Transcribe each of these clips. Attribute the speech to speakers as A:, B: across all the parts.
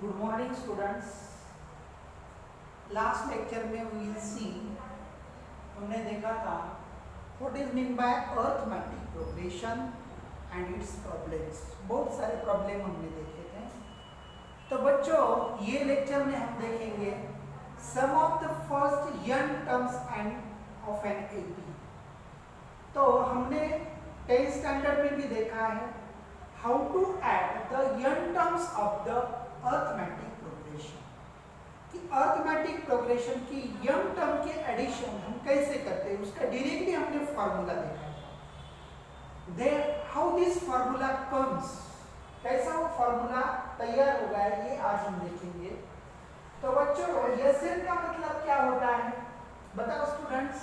A: Good morning students. Last lecture में we will see, हमने देखा था what is mean by arithmetic progression and it's problems. बहुत सारे प्रॉब्लम हमने देखे थे। तो बच्चों ये लेक्चर में हम देखेंगे sum of the first n terms and of an AP. तो हमने 10th स्टैंडर्ड में भी देखा है how to add the n terms of the arithmetic progression, कि अर्थमेटिक प्रोग्रेशन की यंग टर्म के एडिशन हम कैसे करते हैं, उसका डायरेक्टली हमने फॉर्मूला देखा है। There how this formula comes, कैसा वो फॉर्मूला तैयार होगा ये आज हम देखेंगे। तो बच्चों एसएन का मतलब क्या होता है बताओ स्टूडेंट्स।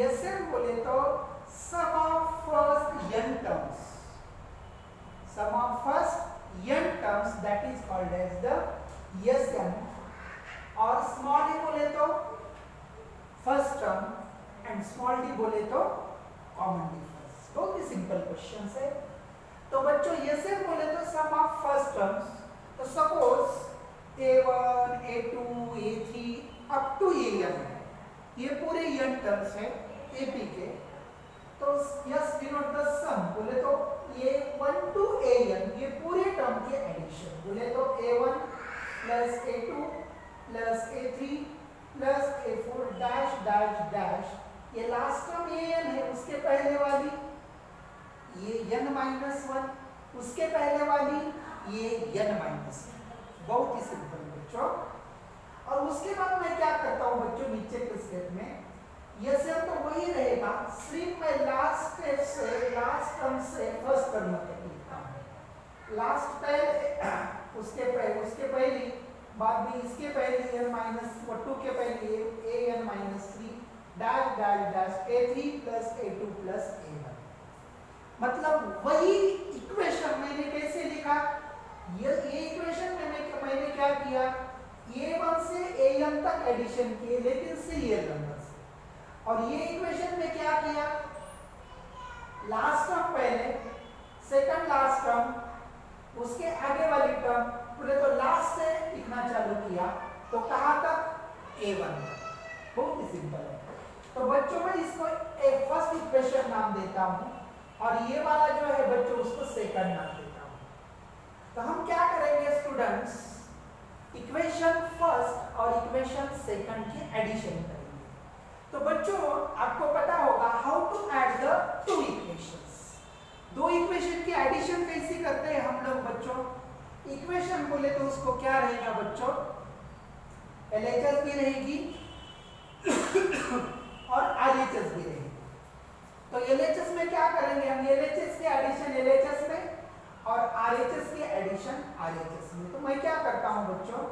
A: एसएन बोले तो sum of first n terms, sum of first n terms that is called as the S N. और स्मॉल ई बोले तो first term and small D बोले तो कॉमन डिफरेंस। बहुत ही सिंपल क्वेश्चन है। तो बच्चों एसएन बोले तो सम ऑफ फर्स्ट टर्म्स। तो suppose A1, A2, A3 up to AN है, ये पूरे यंग टर्म्स है एपी के। तो यस डिनोट द सम बोले तो A1 टू AN, ये पूरे टर्म के एडिशन बोले तो A1 plus A2 plus A3 plus A4 dash dash dash. ये लास्ट टर्म AN है, उसके पहले वाली ये n माइनस 1, उसके पहले वाली ये n माइनस 1। बहुत ही सिंपल बच्चों। और उसके बाद मैं क्या करता हूँ बच्चों, नीचे के स्टेप में ये सब तो वही रहेगा, सिर्फ मैं लास्ट स्टेप से लास्ट टर्म से फर्स्ट टर्म तक लिखता हूँ। लास्ट पहले उसके पहले बाद में इसके पहले n माइनस 2 के पहले an minus 3 dash dash dash A3 plus A2 plus A1। मतलब वही इक्वेशन मैंने कैसे लिखा, ये इक्वेशन में मैंने क्या किया, A1 से AN तक एडिशन किए लेकिन सीरियल नंबर से। और ये इक्वेशन में क्या किया, लास्ट टर्म पहले, सेकंड लास्ट टर्म, उसके आगे वाली टर्म पूरे तो लास्ट से लिखना चालू किया। तो कहां तक, A1 तक। बहुत ही सिंपल है। तो बच्चों में इसको एक फर्स्ट इक्वेशन नाम देता हूं और ये वाला जो है बच्चों उसको सेकंड नाम देता हूं। तो हम क्या करेंगे स्टूडेंट्स, इक्वेशन फर्स्ट और इक्वेशन सेकंड की एडिशन करेंगे। तो बच्चों आपको पता होगा how to add the two equations. दो इक्वेशन की एडिशन कैसे करते हैं हम लोग बच्चों। इक्वेशन बोले तो उसको क्या रहेगा बच्चों, LHS भी रहेगी और RHS भी रहेगी। तो LHS में क्या करेंगे हम, LHS की एडिशन LHS में और RHS की एडिशन RHS में। तो मैं क्या करता हूं बच्चों,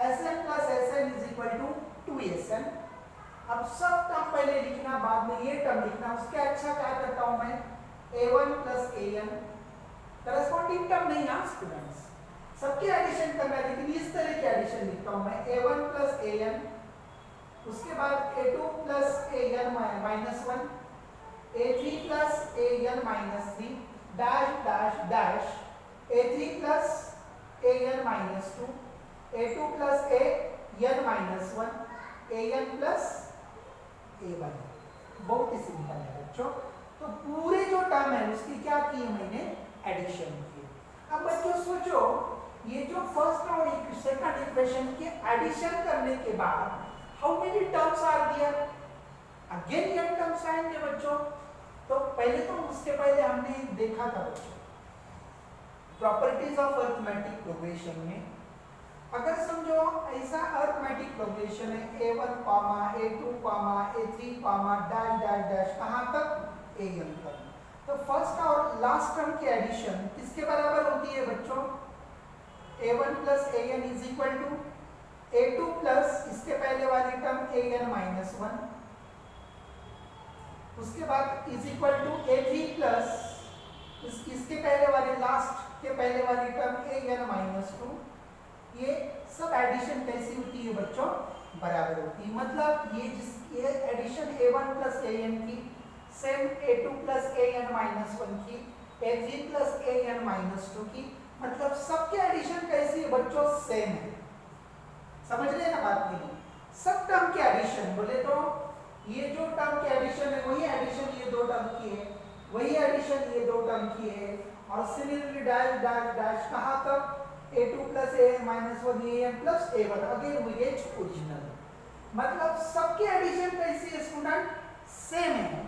A: Sn plus Sn is equal to 2Sn। अब सब टर्म पहले लिखना, बाद में ये टर्म लिखना। उसके अच्छा क्या करता हूं मैं, A1 plus AN corresponding term नहीं ना स्टूडेंट्स, सबके एडिशन करना है लेकिन इस तरह के एडिशन लिखता हूं मैं। A1 प्लस AN, उसके बाद A2 plus AN minus 1, A3 plus AN minus 3 dash dash dash, A3 plus AN minus 2, A2 plus AN minus 1, AN plus A1। बहुत ही सिंपल है बच्चों। तो पूरे जो टर्म है उसकी क्या की मैंने, एडिशन की। अब बच्चों सोचो, ये जो फर्स्ट और सेकंड इक्वेशन के एडिशन करने के बाद how many terms are there, again ये टर्म्स आएंगे बच्चों। तो पहले तो उसके पहले हमने देखा था बच्चों प्रॉपर्टीज ऑफ अर्थमेटिक प्रोग्रेशन में, अगर समझो ऐसा अर्थमेटिक प्रोग्रेशन है A1 A2 A3 dash dash dash कहां तक, AN तक। तो फर्स्ट और लास्ट टर्म की एडिशन किसके बराबर होती है बच्चों, A1 plus AN is equal to A2 plus इसके पहले वाली टर्म AN माइनस 1, उसके बाद is equal to A3 plus इसके पहले वाले लास्ट के पहले वाली टर्म AN माइनस 2। ये सब एडिशन कैसी होती है बच्चों, बराबर होती है। मतलब ये एडिशन A1 प्लस AN की, same A2 plus AN minus 1 की, A3 प्लस AN माइनस 2 की, मतलब सबके एडिशन कैसी है बच्चों, सेम है। समझ रहे हैं ना बात नहीं? सब टर्म के एडिशन बोले तो ये जो टर्म के एडिशन है वही एडिशन ये दो टर्म की है, वही एडिशन ये दो टर्म की है। और सिमिलरली डैश डैश डैश कहाँ तक, a2 plus an minus 1 an plus a1 again we get original. मतलब सबके एडिशन कैसी है स्टूडेंट, सेम है।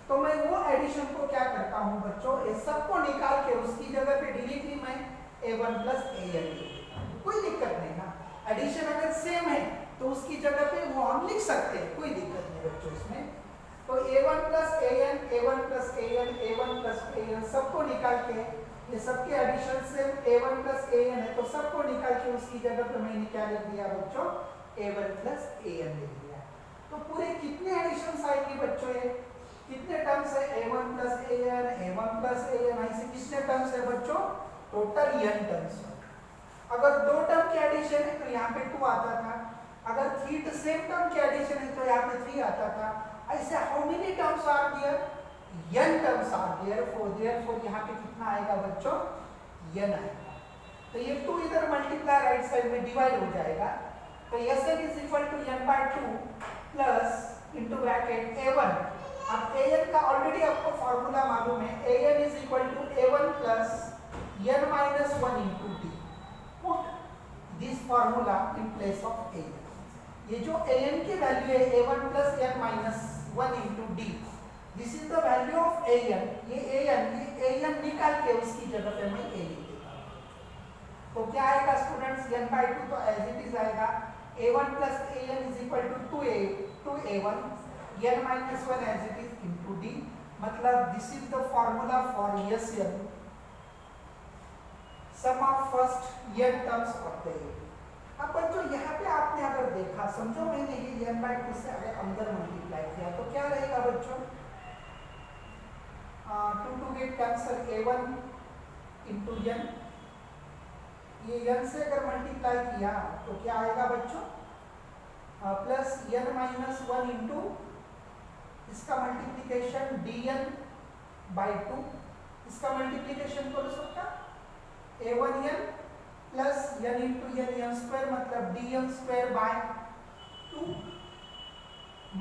A: तो मैं वो एडिशन को क्या करता हूँ बच्चों, ये सबको निकाल के उसकी जगह पे डायरेक्टली मैं a1 plus an, कोई दिक्कत नहीं ना। एडिशन अगर सेम है तो उसकी जगह पे वो हम लिख सकते हैं, कोई दिक्कत नहीं बच्चों इसमें। तो a1 plus an, a1 plus an, a1 plus an सबको निकाल के, ये सबके एडिशन से a1 plus an है तो सबको निकाल के उसकी जगह पे मैंने क्या लिख दिया बच्चों, a1 plus an लिख दिया। तो पूरे कितने एडिशंस आएंगे बच्चों, ये कितने टर्म्स है, a1 plus an, a1 plus an, ऐसे कितने टर्म्स है बच्चों, टोटल n टर्म्स। अगर दो टर्म के एडिशन है तो यहाँ पे 2 आता था, अगर 3 सेम टर्म के एडिशन है तो यहाँ पे 3 आता था। ऐसे how many terms are there, n terms are there, therefore यहाँ पे कितना आएगा बच्चों, n आएगा। तो ये 2 इधर मल्टीप्लाई राइट साइड में डिवाइड हो जाएगा। तो Sn is equal to n/2 plus into bracket a1। अब an का ऑलरेडी आपको फार्मूला मालूम है, an is equal to a1 plus n minus 1 into d। Put this formula in place of an। ये जो an की वैल्यू है a1 plus n minus 1 into d, this is the value of an। ये an निकाल के उसकी जगह पे मैं a लिख देता हूँ। तो क्या आएगा स्टूडेंट्स, n/2 तो एज इट इज आएगा, a1 plus an is equal to 2a1, n minus 1 as it is into d। मतलब this is the formula for Sn, sum of first n terms of the a। अब बच्चों यहाँ पे आपने अगर देखा, समझो मैंने ये n/2 से अगर अंदर मल्टीप्लाई किया तो क्या रहेगा बच्चों, 2 get cancel a1 into n, ये n से अगर मल्टीप्लाई किया तो क्या आएगा बच्चों, प्लस n minus 1 into इसका मल्टीप्लिकेशन dn/2, इसका मल्टीप्लिकेशन कर सकता a1n plus n into n square, मतलब dn square by 2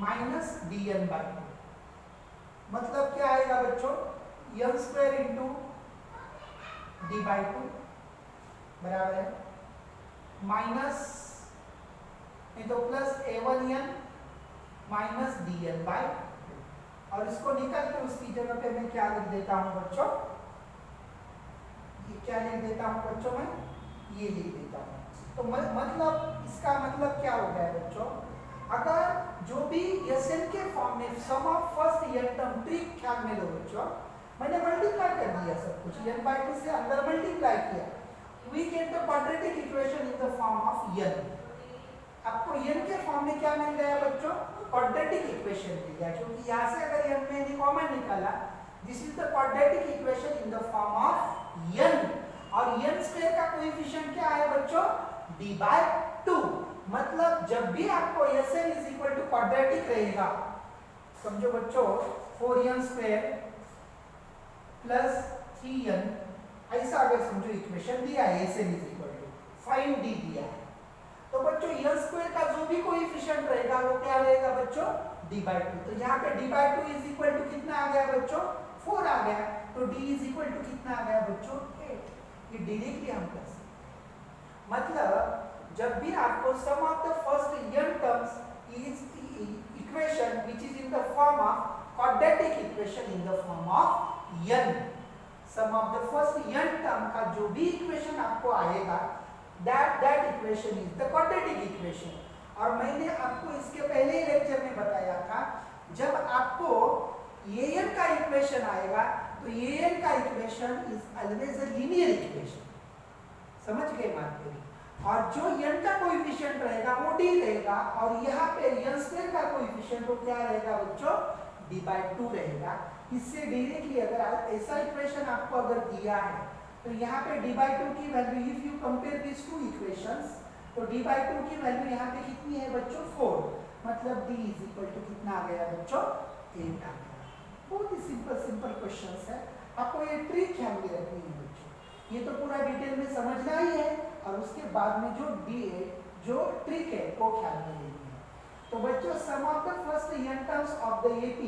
A: minus dn/2। मतलब क्या आएगा बच्चों, n स्क्वायर इंटू d/2 बराबर है माइनस नहीं तो प्लस a1n माइनस dn/2। और इसको निकाल के उसकी जगह पे मैं क्या लिख देता हूँ बच्चों, ये क्या लिख देता हूँ बच्चों, मैं ये लिख देता हूँ। तो मतलब इसका मतलब क्या हो गया बच्चों, अगर जो भी Sn के फॉर्म में sum of first n term, trick ख्याल में लो बच्चों, मैंने मल्टीप्लाई कर दिया सब कुछ, n/2 से अंदर मल्टीप्लाई किया, we get the quadratic equation in the form of n। आपको n के फॉर्म में क्या मिल गया बच्चों, क्वाड्रेटिक इक्वेशन मिल गया, क्योंकि यहाँ से अगर n में कॉमन निकाला, this is the quadratic equation in the form of n। और n स्क्वायर का कोएफिशिएंट क्या है बच्चों, d/2। मतलब जब भी आपको Sn is equal to quadratic रहेगा, समझो बच्चों 4n स्क्वायर प्लस 3n, ऐसा अगर समझो इक्वेशन दिया है, Sn is equal to find d दिया है, तो बच्चों n स्क्वायर का जो भी कोएफिशिएंट रहेगा वो क्या रहेगा बच्चों, d/2। तो यहाँ पे d/2 इज इक्वल टू कितना आ गया बच्चों, 4 आ गया। तो d इज इक्वल टू कितना आ गया बच्चों, 8। ये डायरेक्टली हम कर सकते। मतलब जब भी आपको sum of the first n terms is equation which is in the form of quadratic equation in the form of n, sum of the first n term का जो भी इक्वेशन आपको आएगा, that equation is the quadratic equation। और मैंने आपको इसके पहले ही लेक्चर में बताया था, जब आपको an का इक्वेशन आएगा तो an का equation is always a linear equation. समझ गए बात मेरी? और जो n का कोएफिशिएंट रहेगा वो d रहेगा, और यहाँ पे n स्क्वायर का कोएफिशिएंट तो क्या रहेगा बच्चों, d/2 रहेगा। इससे डायरेक्टली अगर ऐसा इक्वेशन आपको अगर दिया है तो यहाँ पे d/2 की value, if you compare this two equations, तो d/2 की वैल्यू यहाँ पे कितनी है बच्चों, 4। मतलब d इज इक्वल टू कितना आ गया बच्चों, 8 आ गया। बहुत ही सिंपल क्वेश्चंस है, आपको ये ट्रिक ध्यान में रखनी है बच्चों। ये तो पूरा डिटेल में समझना ही है, और उसके बाद में जो ट्रिक है वो ख्याल में लेनी है। तो बच्चों sum of the first n terms of the AP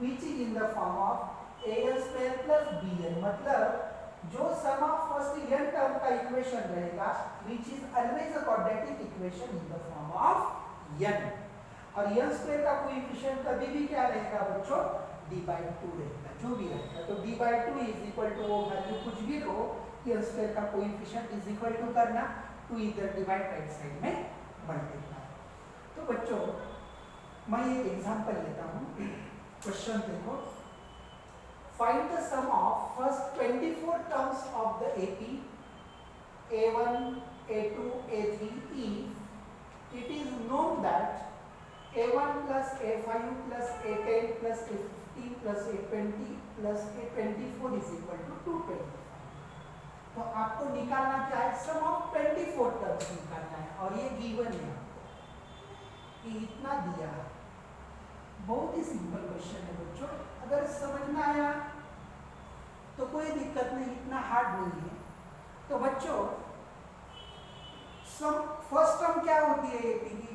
A: which is in the form of AL² plus BN, मतलब जो sum of first n term का इक्वेशन रहेगा which is always a quadratic equation in the form of n, और n² का coefficient कभी भी क्या रहेगा बच्चों, d/2 रहेगा, जो भी रहेगा। तो d/2 इज इक्वल टू वो वैल्यू कुछ भी हो, n² का कोएफिशिएंट इज इक्वल टू करना, 2 इधर डिवाइड राइट साइड में मल्टीप्लाई। तो बच्चों मैं एक एग्जांपल लेता हूं, क्वेश्चन देखो, find the sum of first 24 terms of the AP A1 A2 A3 if it is known that A1 plus A5 plus A10 plus A15 plus A20 plus A24 is equal to 225। तो आपको निकालना क्या है, sum of 24 terms निकालना है, और ये given है कि इतना दिया है। बहुत ही सिंपल क्वेश्चन है बच्चों, अगर समझ में आया तो कोई दिक्कत नहीं, इतना हार्ड नहीं है। तो बच्चों सम फर्स्ट टर्म क्या होती है एपी की,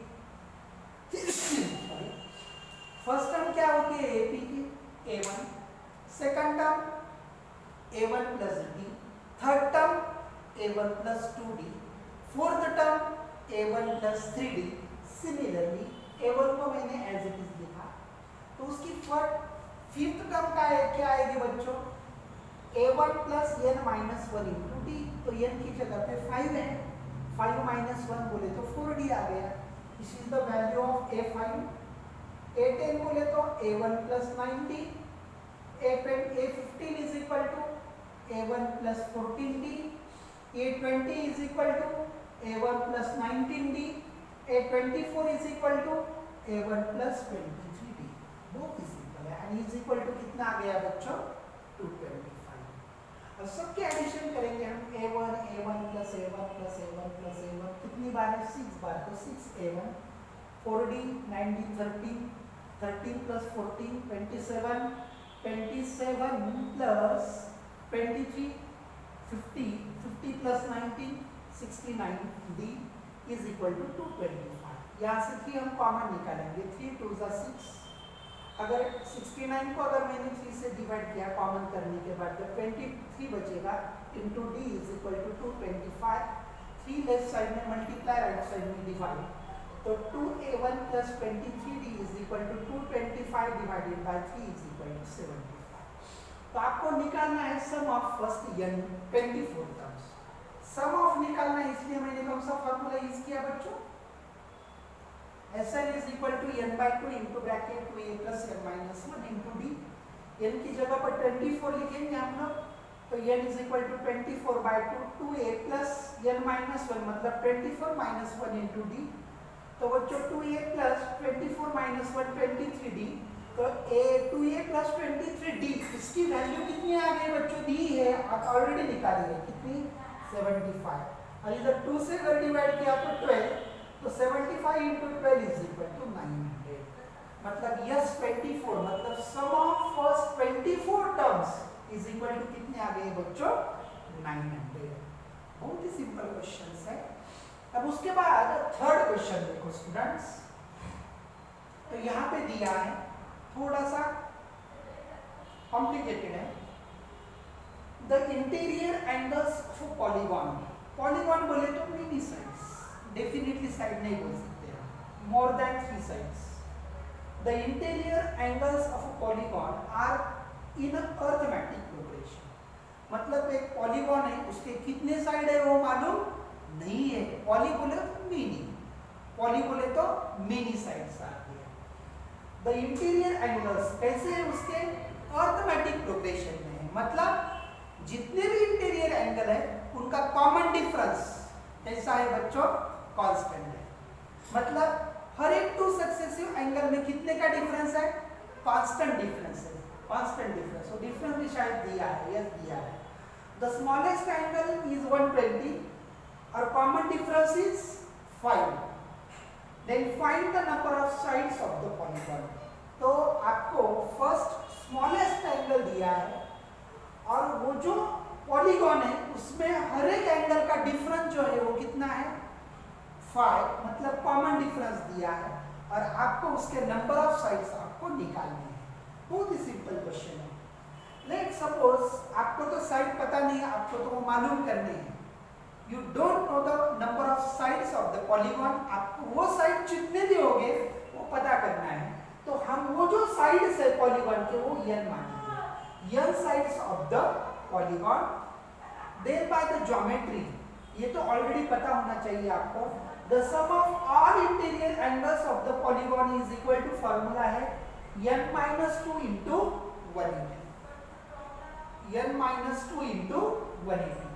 A: फर्स्ट टर्म क्या होती है एपी की, A1, second term A1 plus D, third term A1 plus 2D, fourth term A1 plus 3D। Similarly A1 को मैंने एज इट इज लिखा, तो उसकी फिफ्थ टर्म का क्या आएगी बच्चों, A1 plus n minus 1 into D, तो n की जगह पे 5 है, 5 माइनस 1 बोले तो 4D आ गया, this is the value of A5। A10 बोले तो A1 plus 9D, A15 is equal to A1 plus 14D, A20 is equal to A1 plus 19D, A24 is equal to A1 plus 23D। बहुत ही simple है, an is equal to कितना आ गया बच्चों, 225। अब सबके एडिशन करेंगे हम, A1 plus A1 plus A1 plus A1 कितनी बार है, 6 बार, तो 6A1, 4D 90 13, 13 plus 14 27, 27 plus 23 50, 50 plus 19 69D is equal to 225। यहाँ से 3 हम कॉमन निकालेंगे, 3 2 जा 6, अगर 69 को अगर मैंने 3 से डिवाइड किया कॉमन करने के बाद तो 23 बचेगा, into D is equal to 225, 3 left side में मल्टीप्लाई, राइट साइड में डिवाइड, तो 2A1 plus 23D is equal to 225 divided by 3 is equal to 75। तो आपको निकालना है sum of first n 24 terms. Sum of निकालना है, इसलिए मैंने कौन सा फॉर्मूला यूज किया बच्चों, Sn is equal to n/2 into bracket 2a plus n minus 1 into d। n की जगह पर 24 लिखेंगे हम लोग, तो n is equal to 24/2 2a plus n minus 1 मतलब 24 minus 1 into d। तो बच्चों 2a plus 24 minus 1 23d, तो a 2a plus 23d, इसकी वैल्यू कितनी आ गई बच्चों, दी है आप ऑलरेडी निकाली है, कितनी 75, और इधर 2 से अगर डिवाइड किया तो 12, तो 75 into 12 is equal to 900, मतलब यस 24, मतलब sum of first 24 terms is equal to कितने आ गए बच्चों, 900। बहुत ही सिंपल क्वेश्चन है। अब उसके बाद थर्ड क्वेश्चन देखो स्टूडेंट्स, तो यहाँ पे दिया है थोड़ा सा कॉम्प्लिकेटेड है, the interior angles of polygon. Polygon बोले तो मिनी साइड्स, डेफिनेटली साइड नहीं बोल सकते हैं, more than 3 sides. The interior angles of a polygon are in arithmetic progression, मतलब एक पॉलीगॉन है, उसके कितने साइड है वो मालूम नहीं है, पॉली बोले तो मिनी, पॉली बोले तो मिनी साइड्स आती है। द इंटीरियर एंगल्स कैसे है उसके, अर्थमेटिक प्रोग्रेशन में है, मतलब जितने भी इंटीरियर एंगल है उनका कॉमन डिफरेंस कैसा है बच्चों, कांस्टेंट है, मतलब हर एक 2 सक्सेसिव एंगल में कितने का डिफरेंस है, कांस्टेंट डिफरेंस है, कांस्टेंट डिफरेंस। तो डिफरेंस भी शायद दिया है, यस दिया है। द स्मॉलेस्ट एंगल इज 120 और common difference is 5। Then find the number of sides of the polygon. तो आपको फर्स्ट स्मॉलेस्ट एंगल दिया है और वो जो पॉलीगॉन है उसमें हर एक एंगल का डिफरेंस जो है वो कितना है 5, मतलब कॉमन डिफरेंस दिया है और आपको उसके नंबर ऑफ साइड्स आपको निकालने हैं। बहुत ही सिंपल क्वेश्चन है। लेट सपोज आपको तो साइड पता नहीं है, आपको तो वो मालूम करने हैं। You don't know the number of sides of the polygon, आपको वो साइड जितने भी होंगे वो पता करना है। तो हम वो जो साइड्स है पॉलीगॉन के वो n मानेंगे, n sides of the polygon. Then by the geometry, ये तो ऑलरेडी पता होना चाहिए आपको, the sum of all interior angles of the polygon is equal to, formula है n-2 इंटू 180, n-2 इंटू 180।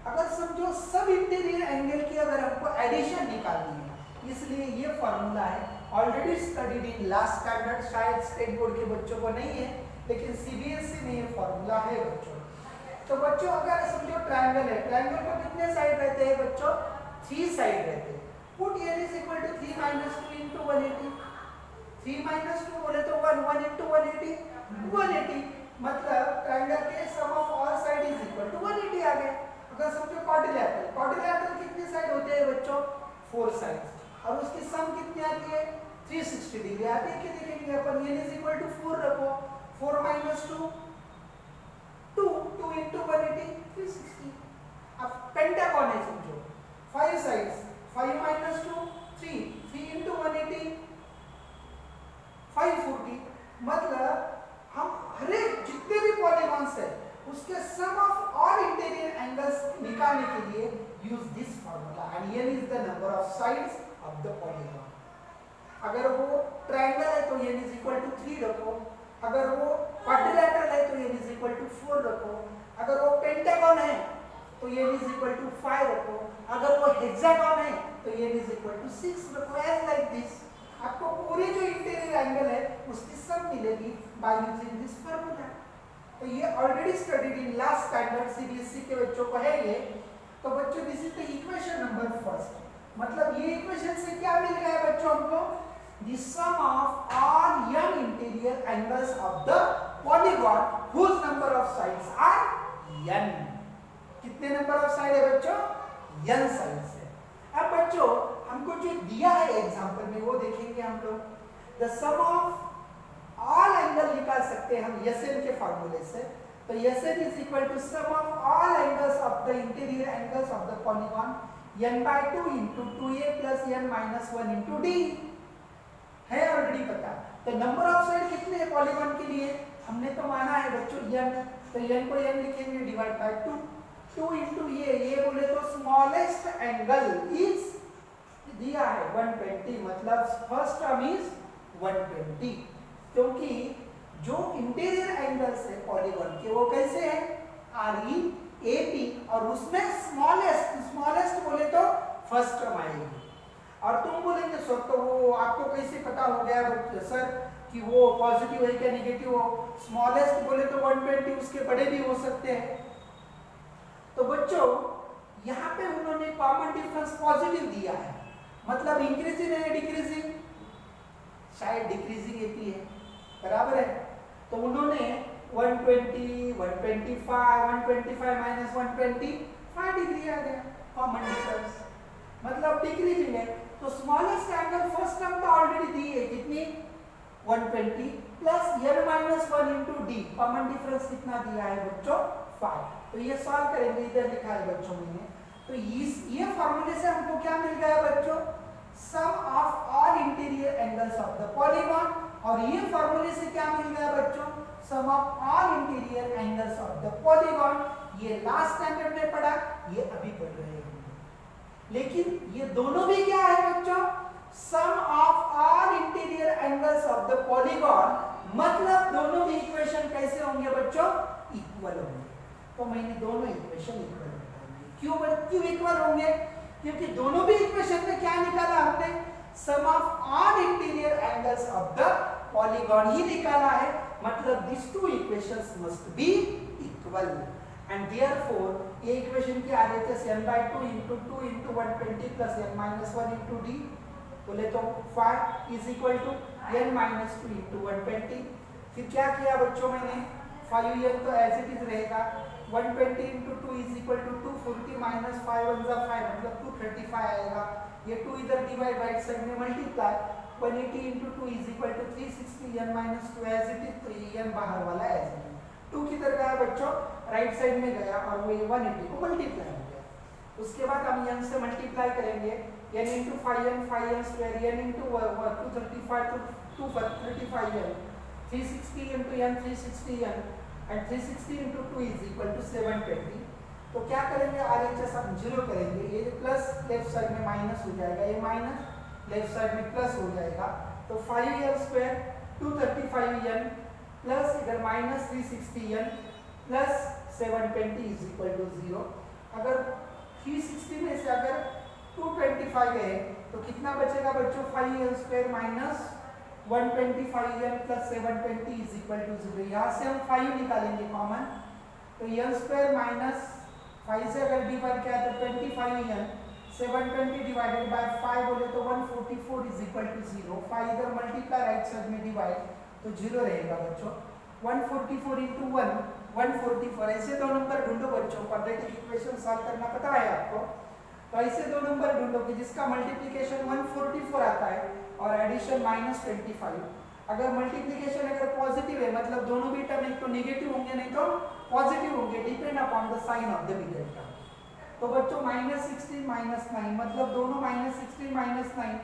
A: अगर समझो सब इंटीरियर एंगल की अगर हमको एडिशन निकालनी है, इसलिए ये फॉर्मूला है, already studied in last standard, शायद स्टेट बोर्ड के बच्चों को नहीं है लेकिन सीबीएसई में ये फॉर्मूला है बच्चों। तो बच्चों अगर समझो ट्रायंगल है, ट्रायंगल को कितने साइड रहते हैं बच्चों 3 साइड रहते हैं। Put n is equal to 3-2 into 180, 3-2 बोले तो 1 इंटू 180, 180 मतलब ट्रायंगल के sum of all side is equal to 180 आ गया। अगर समझो क्वाड्रिलैटरल, क्वाड्रिलैटरल कितने साइड होते हैं बच्चों 4 साइड्स और उसकी सम कितनी आती है 360 डिग्री आती है। क्या देखेंगे अपन, n इज इक्वल टू 4 रखो, 4-2 2 इंटू 180 360। अब पेंटागन है समझो 5 साइड्स, 5-2 3 इंटू 180 540, मतलब हम हर एक जितने भी पॉलीगॉन्स है उसके सम ऑफ ऑल इंटीरियर एंगल्स निकालने के लिए use this formula and n is the number of sides of the polygon. अगर वो ट्रायंगल है तो n इज इक्वल टू 3 रखो, अगर वो क्वाड्रिलैटरल है तो n इज इक्वल टू 4 रखो, अगर वो पेंटागन है तो n इज इक्वल टू 5 रखो, अगर वो हेक्सागन है तो n इज इक्वल टू 6 रखो। एज लाइक दिस आपको पूरे जो इंटीरियर एंगल है उसकी सम मिलेगी बाय यूजिंग दिस फार्मूला। तो ये already studied in last standard, CBSE के बच्चों को है ये। तो बच्चों this is the equation number first, मतलब ये इक्वेशन से क्या मिल गया है बच्चों हमको, the sum of all n interior angles of the polygon whose number of sides are n। कितने नंबर ऑफ साइड है बच्चों n साइड्स है। अब बच्चों हमको जो दिया है एग्जांपल में वो देखेंगे हम लोग, the sum of all angle निकाल सकते हैं हम Sn के फार्मूले से। तो Sn is equal to sum of all angles of the interior angles of the polygon n/2 into 2a plus n-1 into d है ऑलरेडी पता। तो नंबर ऑफ साइड कितने हैं पॉलीगॉन के लिए हमने तो माना है बच्चों n, तो n को n लिखेंगे डिवाइड बाय 2 इंटू ये बोले तो स्मॉलेस्ट एंगल इज दिया है 120, मतलब फर्स्ट टर्म इज 120, क्योंकि जो इंटीरियर एंगल्स है पॉलीगॉन के वो कैसे हैं RE AP और उसमें स्मॉलेस्ट बोले तो फर्स्ट टर्म आएगी। और तुम बोलेंगे सर तो वो आपको कैसे पता हो गया सर कि वो पॉजिटिव है क्या नेगेटिव हो, स्मॉलेस्ट बोले तो 120 उसके बड़े भी हो सकते हैं। तो बच्चों यहाँ पे उन्होंने कॉमन डिफरेंस पॉजिटिव दिया है, मतलब इंक्रीजिंग है डिक्रीजिंग, शायद डिक्रीजिंग एपी है बराबर है। तो उन्होंने 120 125 माइनस 125 डिग्री आ गया कॉमन डिफरेंस, मतलब डिक्रीजिंग है। तो स्मॉलेस्ट एंगल फर्स्ट टर्म तो ऑलरेडी दी है कितनी 120 plus n-1 into d, common difference कितना दिया है बच्चों 5। तो ये सॉल्व करेंगे, इधर लिखा है बच्चों मैंने। तो ये फॉर्मूले से हमको क्या मिल गया बच्चों, sum of all interior angles of the polygon, और ये फॉर्मूले से क्या मिल गया बच्चों, sum of all interior angles of the polygon. ये लास्ट स्टैंडर्ड में पढ़ा, ये अभी पढ़ रहे हैं, लेकिन ये दोनों भी क्या है बच्चों, sum of all interior angles of the polygon, मतलब दोनों भी इक्वेशन कैसे होंगे बच्चों, इक्वल होंगे। तो मैंने दोनों इक्वेशन इक्वल बताएंगे। क्यों इक्वल होंगे, क्योंकि दोनों भी इक्वेशन में क्या निकाला हमने, sum of all interior angles of the polygon ही निकाला है, मतलब this two equations must be equal and therefore ये इक्वेशन की RHS n/2 into 2 into 120 plus n-1 into d, बोले तो 5 is equal to n-2 into 120। फिर क्या किया बच्चों मैंने, 5n तो एज इट इज रहेगा, 120 into 2 is equal to 240 minus 5 1 जा 5 मतलब 235 आएगा। ये 2 इधर डिवाइड राइट साइड में multiply 180 into 2 is equal to 360 n minus 2 as it is 3 n बाहर वाला as it is। 2 किधर गया बच्चों? राइट साइड में गया और वो 180 को मल्टीप्लाई हो गया। उसके बाद हम n से मल्टीप्लाई करेंगे n into 5n square n into 235 to 235 n 360 into n 360 n and 360 into 2 is equal to 720। तो क्या करेंगे RHS हम जीरो करेंगे, ये प्लस लेफ्ट साइड में माइनस हो जाएगा, ये माइनस लेफ्ट साइड में प्लस हो जाएगा। तो 5n स्क्वायर 235n प्लस इधर minus 360n plus 720 is equal to 0। अगर 360 में से अगर 225 है तो कितना बचेगा बच्चों? 5n square minus 125n plus 720 is equal to 0। यहाँ से हम 5 निकालेंगे कॉमन, तो n स्क्वायर माइनस 5 से अगर डिवाइड किया तो 25n 720 डिवाइडेड बाय 5 बोले तो 144 इज इक्वल टू 0। 5 इधर मल्टीप्लाई राइट साइड में डिवाइड तो 0 रहेगा बच्चों। 144 into 1 144। ऐसे दो नंबर ढूंढो बच्चों, क्वाड्रेटिक इक्वेशन सॉल्व करना पता है आपको, तो ऐसे दो नंबर ढूंढो कि जिसका मल्टीप्लिकेशन 144 आता है और एडिशन -25। अगर मल्टीप्लिकेशन अगर पॉजिटिव है मतलब दोनों भी टर्म एक तो नेगेटिव होंगे नहीं तो पॉजिटिव होंगे, depend upon the sign of the middle term. तो बच्चों -16 -9 मतलब दोनों -16 -9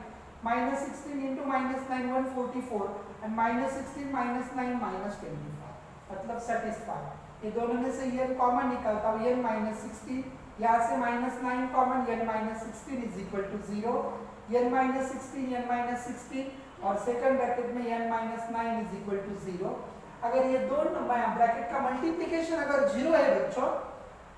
A: -16 into -9 144 and -16 -9 -25 मतलब सेटिस्फाई। ये दोनों में से n कॉमन निकलता है, n -16 यहाँ से -9 common, n -16 is equal to 0। n -16 n -16 और सेकंड ब्रैकेट में n -9 इज इक्वल टू 0। अगर ये दो ब्रैकेट का मल्टीप्लिकेशन अगर 0 है बच्चों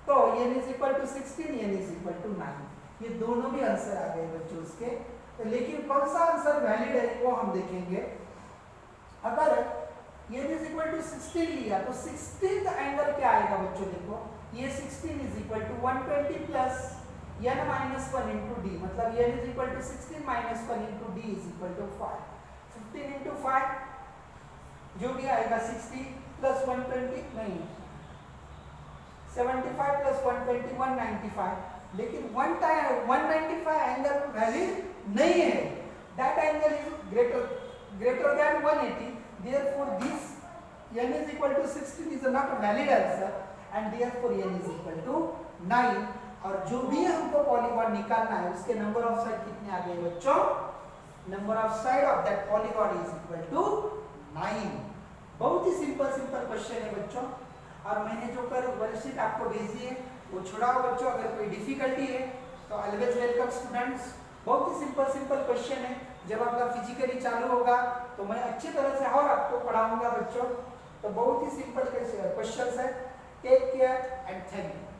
A: तो n is equal to 16 n is equal to 9। ये दोनों भी आंसर आ गए बच्चों उसके। तो लेकिन कौन सा आंसर वैलिड है वो हम देखेंगे। अगर n इज इक्वल टू 16 लिया तो 16th एंगल क्या आएगा बच्चों? देखो ये 16 is equal to 120 plus n minus 1 into d, मतलब n is equal to 16 minus 1 into d is equal to 5। 15 into 5 जो भी आएगा 60 प्लस 120 नहीं 75 प्लस 120 195। लेकिन 195 एंगल वैलिड नहीं है, that angle is greater than 180। therefore this n is equal to 16 is not a valid answer and therefore n is equal to 9। और जो भी हमको पॉलीगॉन निकालना है उसके नंबर ऑफ साइड कितने आ गए बच्चों? Number of side of that polygon is equal to 9। बहुत ही सिंपल क्वेश्चन है बच्चों। और मैंने जो कर वर्कशीट आपको भेजी है वो छुड़ाओ बच्चों, अगर कोई डिफिकल्टी है तो ऑलवेज वेलकम स्टूडेंट्स। बहुत ही सिंपल क्वेश्चन है। जब आपका फिजिकली चालू होगा तो मैं अच्छी तरह से और आपको पढ़ाऊंगा बच्चों। तो बहुत ही सिंपल क्वेश्चन है। Take care and thank you.